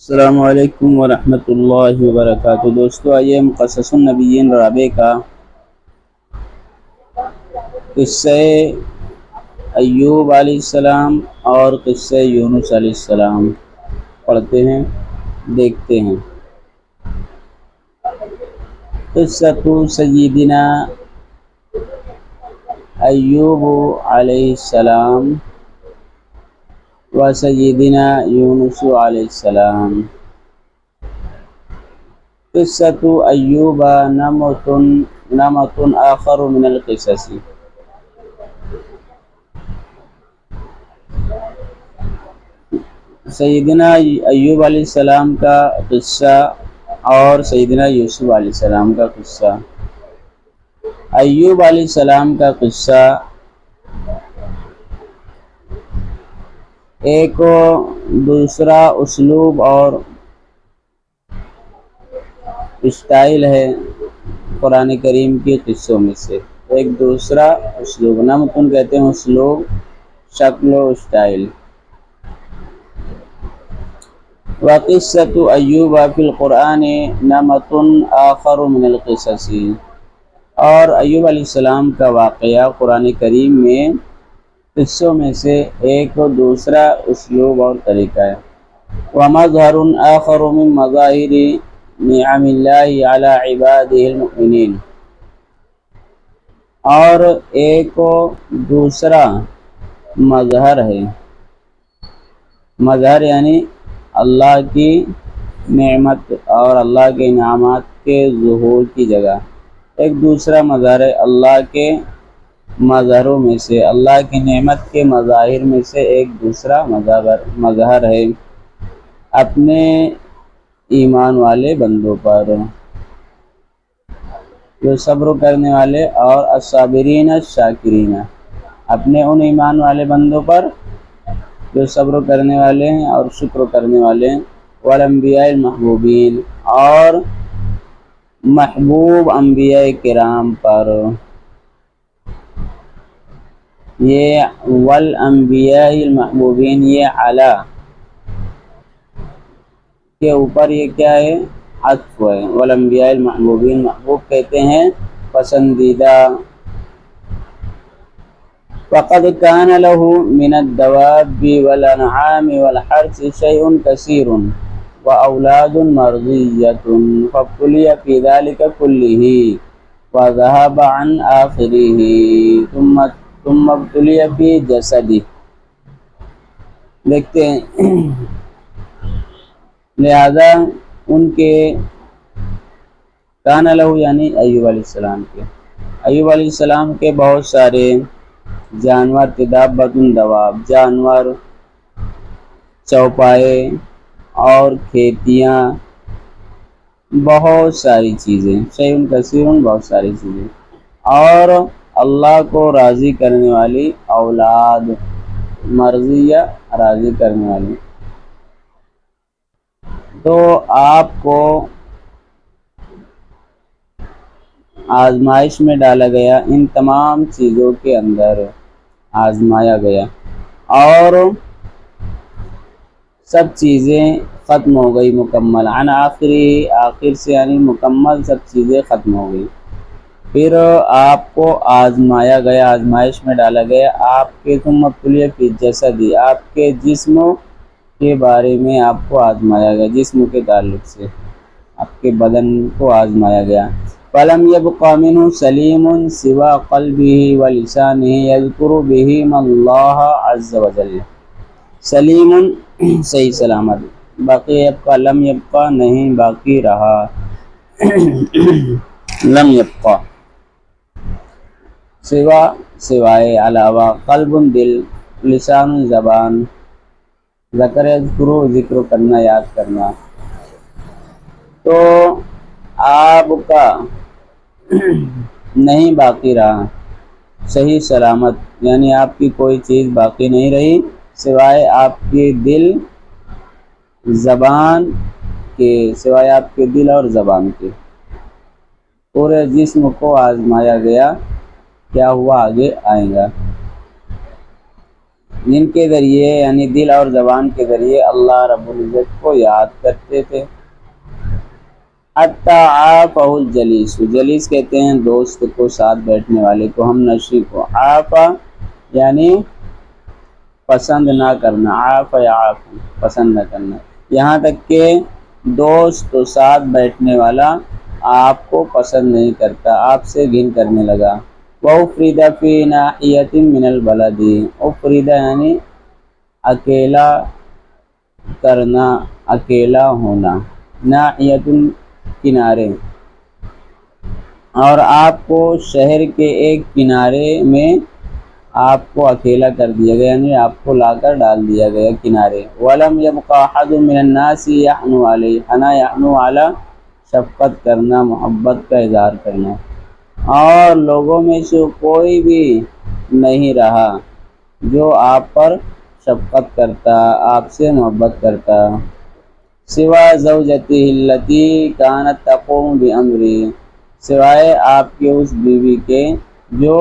السلام علیکم ورحمۃ اللہ وبرکاتہ۔ دوستو، آئیے ہم قصص النبیین رابع کا قصہ ایوب علیہ السلام اور قصہ یونس علیہ السلام پڑھتے ہیں، دیکھتے ہیں۔ قصۃ سیدنا ایوب علیہ السلام و سیدنا یونس علیہ السلام۔ قصۃ ایوب نمط آخر من القصص۔ سیدنا ایوب علیہ السلام کا قصہ اور سیدنا یوسف علیہ السلام کا قصہ۔ ایوب علیہ السلام کا قصہ ایک دوسرا اسلوب اور اسٹائل ہے قرآن کریم کے قصوں میں سے۔ ایک دوسرا اسلوب، نمتن کہتے ہیں اسلوب، شکل و اسٹائل۔ وقصۃ ایوب فی القرآن نمط آخر من القصص۔ اور ایوب علیہ السلام کا واقعہ قرآن کریم میں قصوں میں سے ایک دوسرا اسلوب اور طریقہ ہے۔ ومظہر آخر من مظاہر نعم اللہ علی عبادہ المؤمنین۔ اور ایک دوسرا مظہر ہے، مظہر یعنی اللہ کی نعمت اور اللہ کے انعامات کے ظہور کی جگہ۔ ایک دوسرا مظہر ہے اللہ کے مظہروں میں سے، اللہ کی نعمت کے مظاہر میں سے ایک دوسرا مظہر ہے اپنے ایمان والے بندوں پر، جو صبر کرنے والے، اور الصابرین الشاکرین، اپنے ان ایمان والے بندوں پر جو صبر کرنے والے ہیں اور شکر کرنے والے ہیں، والانبیاء المحبوبین، اور محبوب انبیاء کرام پر۔ یہ والانبیاء المحبوبین، یہ علی کے اوپر یہ کیا ہے؟ عطف ہے۔ والانبیاء المحبوبین، محبوب کہتے ہیں پسندیدہ۔ وقد كان له من الدواب والانعام والحرث شيء كثير واولاد مرضية فابتلي في ذلك كله وذهب عن آخره ثم ابتلي في جسده۔ دیکھتے ہیں، لہذا ان کے کان لہو یعنی ایوب علیہ السلام کے، ایوب علیہ السلام کے بہت سارے جانور تھے، دابۃ دواب، جانور، چوپائے اور کھیتیاں، بہت ساری چیزیں، شیء کثیر، بہت ساری چیزیں، اور اللہ کو راضی کرنے والی اولاد، مرضیہ راضی کرنے والی۔ تو آپ کو آزمائش میں ڈالا گیا، ان تمام چیزوں کے اندر آزمایا گیا، اور سب چیزیں ختم ہو گئی مکمل، عن آخری، آخر سے یعنی مکمل سب چیزیں ختم ہو گئی۔ پھر آپ کو آزمایا گیا، آزمائش میں ڈالا گیا، آپ کے ثم ابتلی فی الجسد، آپ کے جسم کے بارے میں آپ کو آزمایا گیا، جسم کے تعلق سے آپ کے بدن کو آزمایا گیا۔ فَلَمْ يَبْقَ مِنْهُ سَلِيمٌ سِوَى قَلْبِهِ وَلِسَانِهِ يَذْكُرُ بِهِمَ اللَّهَ عَزَّ وَجَلَّ۔ سلیم صحیح سلامت، باقی یبقى لم یبقى نہیں باقی رہا، لم یبقى سوا سوائے، علاوہ، قلب دل، لسان زبان، ذکر یذکر ذکر کرنا، یاد کرنا۔ تو آپ کا نہیں باقی رہا، صحیح سلامت یعنی آپ کی کوئی چیز باقی نہیں رہی سوائے آپ کے دل، زبان کے، سوائے آپ کے دل اور زبان کے۔ پورے جسم کو آزمایا گیا، کیا ہوا آگے آئے گا۔ جن کے ذریعے یعنی دل اور زبان کے ذریعے اللہ رب العزت کو یاد کرتے تھے۔ حتی عافہ الجلیس، جلیس کہتے ہیں دوست کو، ساتھ بیٹھنے والے کو، ہم نشیں کو۔ عافہ یعنی پسند نہ کرنا، عافہ یعاف پسند نہ کرنا، یہاں تک کہ دوست تو ساتھ بیٹھنے والا آپ کو پسند نہیں کرتا، آپ سے گھن کرنے لگا۔ وَأُفْرِدَ فِي نَاحِيَةٍ مِّنَ الْبَلَدِ، افرد یعنی اکیلا کرنا، اکیلا ہونا، ناحیۃ کنارے، اور آپ کو شہر کے ایک کنارے میں آپ کو اکیلا کر دیا گیا، یعنی آپ کو لا کر ڈال دیا گیا کنارے۔ وَلَمْ يَبْقَ أَحَدٌ مِّنَ النَّاسِ يَحْنُو عَلَيْهِ، حنا یحنو علی شفقت کرنا، محبت کا اظہار کرنا، اور لوگوں میں سے کوئی بھی نہیں رہا جو آپ پر شفقت کرتا، آپ سے محبت کرتا۔ سوا زوجتہ التی کانت تقوم بامرہ، سوائے آپ کے اس بیوی کے جو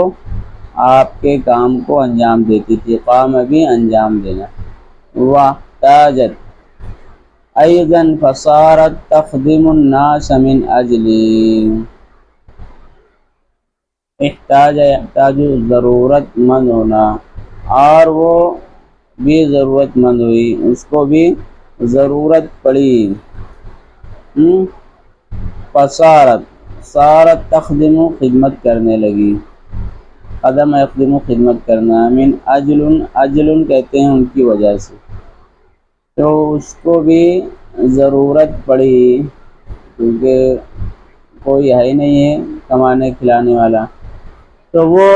آپ کے کام کو انجام دیتی تھی، قام بھی انجام دینا۔ واحتاجت ایضا فصارت تخدم الناس من اجلی، احتاج یحتاج ضرورت مند ہونا، اور وہ بھی ضرورت مند ہوئی، اس کو بھی ضرورت پڑی۔ فصارت، صارت تخدم خدمت کرنے لگی، قدم یخدم خدمت کرنا، من اجل، اجل کہتے ہیں ان کی وجہ سے، تو اس کو بھی ضرورت پڑی کیونکہ کوئی ہے ہی نہیں ہے کمانے کھلانے والا، تو وہ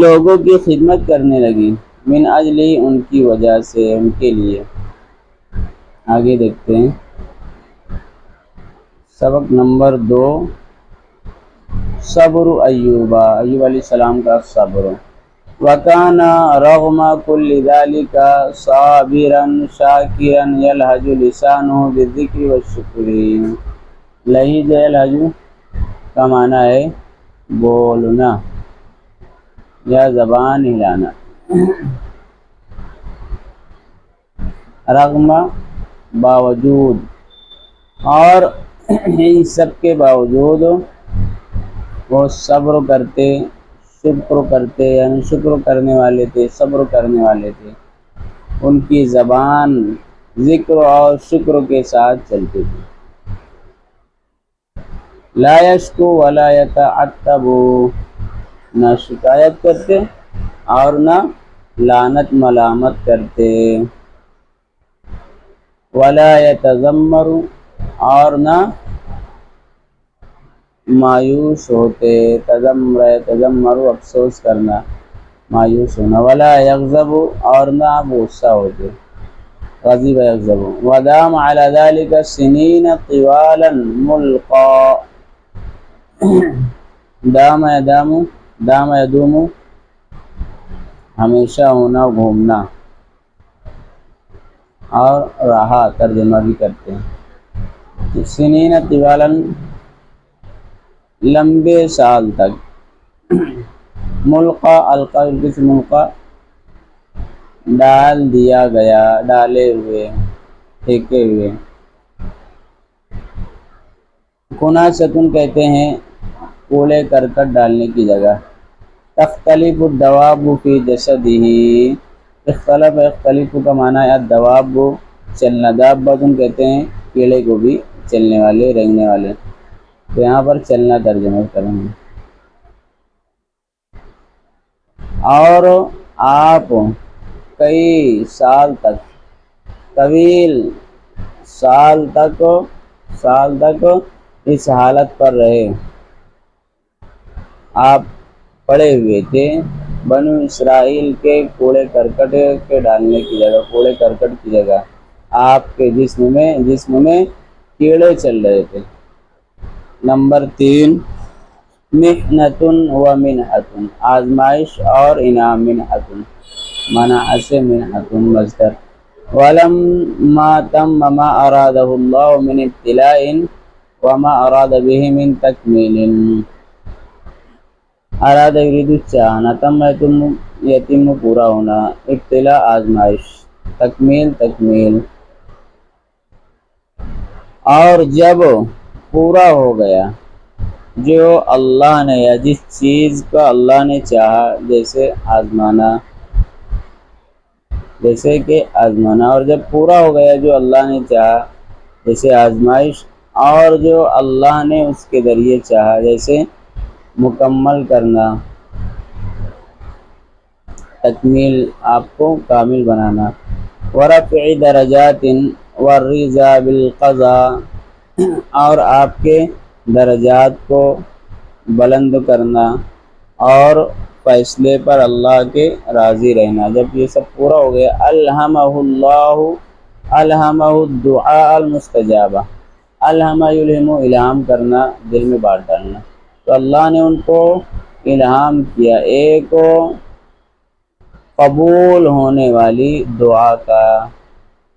لوگوں کی خدمت کرنے لگی، من اجلی ان کی وجہ سے، ان کے لیے۔ آگے دیکھتے ہیں سبق نمبر 2، صبر ایوب، ایوب علیہ السلام کا صبر۔ وَكَانَ رَغْمَ كُلِّ ذَلِكَ صَابِرًا شَاكِرًا يَلْهَجُ لِسَانُهُ بِالذِّكْرِ وَالشُّكْرِ، لہج یلہج کا معنی ہے بولنا یا زبان ہلانا، رغم باوجود، اور ان سب کے باوجود وہ صبر کرتے، شکر کرتے، یعنی شکر کرنے والے تھے، صبر کرنے والے تھے، ان کی زبان ذکر اور شکر کے ساتھ چلتی تھی۔ لا یشکو ولا یتعتب، نہ شکایت کرتے اور نہ لعنت ملامت کرتے، ولا یتذمر، اور نہ مایوس ہوتے، تذمر افسوس کرنا، مایوس ہونا، ولا یغضب، اور نہ غصہ ہوتے، غضب یغضب، ودام علی ذلک سنین طوالا ملقا، دام یدام، دام یدوم ہمیشہ ہونا، گھومنا، اور رہا ترجمہ بھی کرتے ہیں، سنین طوالا لمبے سال تک، ملقا، القا القسم ملقا ڈال دیا گیا، ڈالے ہوئے، پھینکے ہوئے۔ کناستن کہتے ہیں کوڑے کرکٹ ڈالنے کی جگہ۔ تختلف الدواب فی جسدہ، اختلف، اختلف کا معنی ہے الدواب چلنا، دابۃ کہتے ہیں کیڑے کو بھی چلنے والے، رینگنے والے، تو یہاں پر چلنا ترجمہ کریں گے۔ اور آپ کئی سال تک، طویل سال تک اس حالت پر رہے، آپ پڑے ہوئے تھے بنو اسرائیل کے کوڑے کرکٹ کے ڈالنے کی جگہ، کوڑے کرکٹ کی جگہ آپ کے جسم میں کیڑے چل رہے تھے۔ نمبر 3، محنت و منحت، آزمائش اور انعام، منحت منع سے منحت مصدر۔ ولما تم ما ارادہ اللہ من ابتلاء وما اراد به من تکمیل، ارادہ یریدو چاہنا، تم یتیم پورا ہونا، ابتلا آزمائش، تکمیل، اور جب پورا ہو گیا جو اللہ نے یا جس چیز کا اللہ نے چاہا، جیسے کہ آزمانا، اور جب پورا ہو گیا جو اللہ نے چاہا جیسے آزمائش، اور جو اللہ نے اس کے ذریعے چاہا جیسے مکمل کرنا، تکمیل، آپ کو کامل بنانا، ورفع درجات والرضا بالقضاء، اور آپ کے درجات کو بلند کرنا اور فیصلے پر اللہ کے راضی رہنا۔ جب یہ سب پورا ہو گیا، الہمہ الدعاء المستجابہ، الہمہ یلہم، الہام کرنا، دل میں بات ڈالنا، تو اللہ نے ان کو الہام کیا ایک قبول ہونے والی دعا کا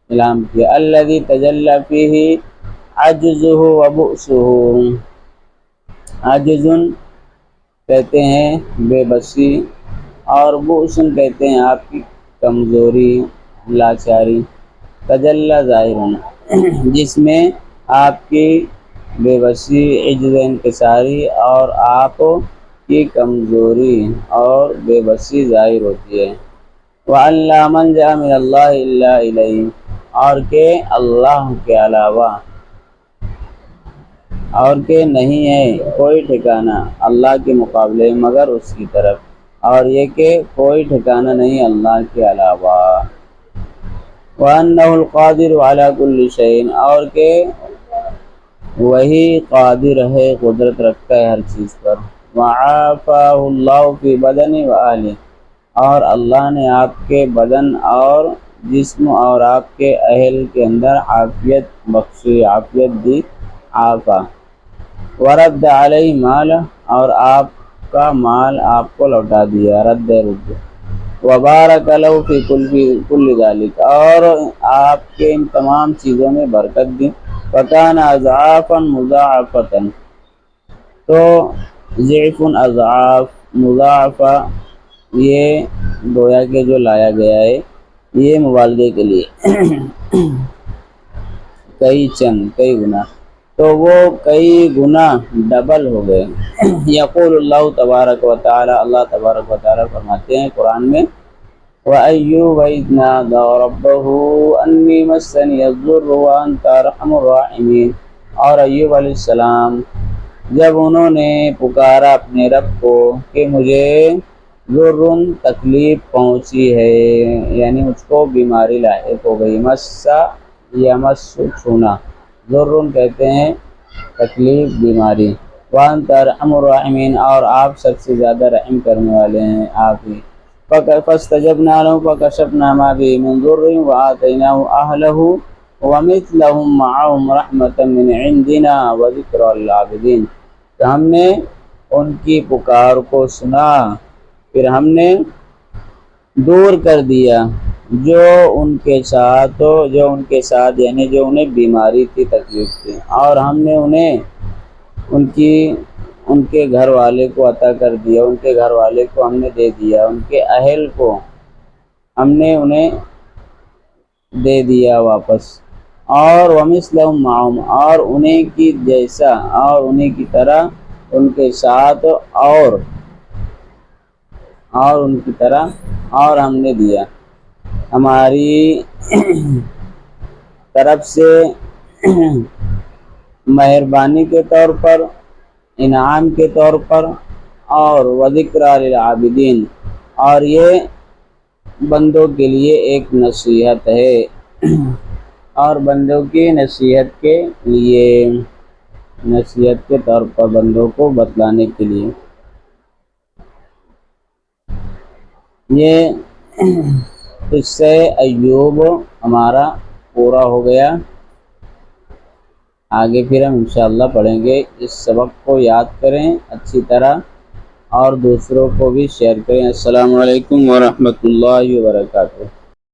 الہام کیا، الذی تجلی فیہ عجزہ و بؤسہ، عجزن کہتے ہیں بے بسی، اور بؤسن کہتے ہیں آپ کی کمزوری، لاچاری، تجلی ظاہر ہونا، جس میں آپ کی بے بسی، عجز، انکساری اور آپ کی کمزوری اور بے بسی ظاہر ہوتی ہے۔ وَأَن لَّا مَلْجَأَ مِنَ اللَّهِ إِلَّا إِلَيْهِ، اور کہ اللہ کے علاوہ اور کہ نہیں ہے کوئی ٹھکانہ اللہ کے مقابلے مگر اس کی طرف، اور یہ کہ کوئی ٹھکانہ نہیں اللہ کے علاوہ، وَأَنَّهُ الْقَادِرُ عَلَى كُلِّ شَيْءٍ، اور کہ وہی قادر ہے، قدرت رکھتا ہے ہر چیز پر، وَعَافَاهُ اللَّهُ فِي بَدَنِ وَآلِهِ، اور اللہ نے آپ کے بدن اور جسم اور آپ کے اہل کے اندر عافیت بخشی، عافیت دی، عافا، ورد علیہ مال، اور آپ کا مال آپ کو لوٹا دیا، رد، وبارک لہ فی کل ذالک، اور آپ کے ان تمام چیزوں میں برکت دی، فکان اضعافا مضاعفتا، تو ضعف، اضعاف، مضاعفہ، یہ گویا کہ جو لایا گیا ہے یہ مبالغے کے لیے، کئی گنا، تو وہ کئی گنا ڈبل ہو گئے۔ یقول اللہ تبارک و تعالی، اللہ تبارک و تعالی فرماتے ہیں قرآن میں، وَأَيُّوبَ إِذْ نَادَىٰ رَبَّهُ أَنِّي مَسَّنِيَ الضُّرُّ وَأَنْتَ أَرْحَمُ الرَّاحِمِينَ، اور ایوب علیہ السلام جب انہوں نے پکارا اپنے رب کو کہ مجھے ضرٌ، تکلیف پہنچی ہے، یعنی مجھ کو بیماری لاحق ہو گئی، مسا یمس، چھونا، ضرٌ کہتے ہیں تکلیف، بیماری، وانت ارحم الراحمین، اور آپ سب سے زیادہ رحم کرنے والے ہیں آپ ہی، فاستجبنا له فکشفنا ما به من ضر وآتیناه اہلہ ومثلهم معهم رحمة من عندنا وذکرى للعابدین، تو ہم نے ان کی پکار کو سنا، پھر ہم نے دور کر دیا جو ان کے ساتھ یعنی جو انہیں بیماری تھی، تکلیف تھی، اور ہم نے انہیں ان کے گھر والے کو عطا کر دیا، ان کے گھر والے کو ہم نے دے دیا، ان کے اہل کو ہم نے انہیں دے دیا واپس، اور ومثلهم معهم، اور انہیں کی جیسا اور انہیں کی طرح ان کے ساتھ، اور ان کی طرح اور ہم نے دیا، ہماری طرف سے مہربانی کے طور پر، انعام کے طور پر، اور وذکریٰ للعابدین، اور یہ بندوں کے لیے ایک نصیحت ہے، اور بندوں کی نصیحت کے لیے، نصیحت کے طور پر بندوں کو بتلانے کے لیے، یہ قصہ ایوب ہمارا پورا ہو گیا۔ آگے پھر ہم انشاءاللہ پڑھیں گے، اس سبق کو یاد کریں اچھی طرح اور دوسروں کو بھی شیئر کریں۔ السلام علیکم ورحمۃ اللہ وبرکاتہ۔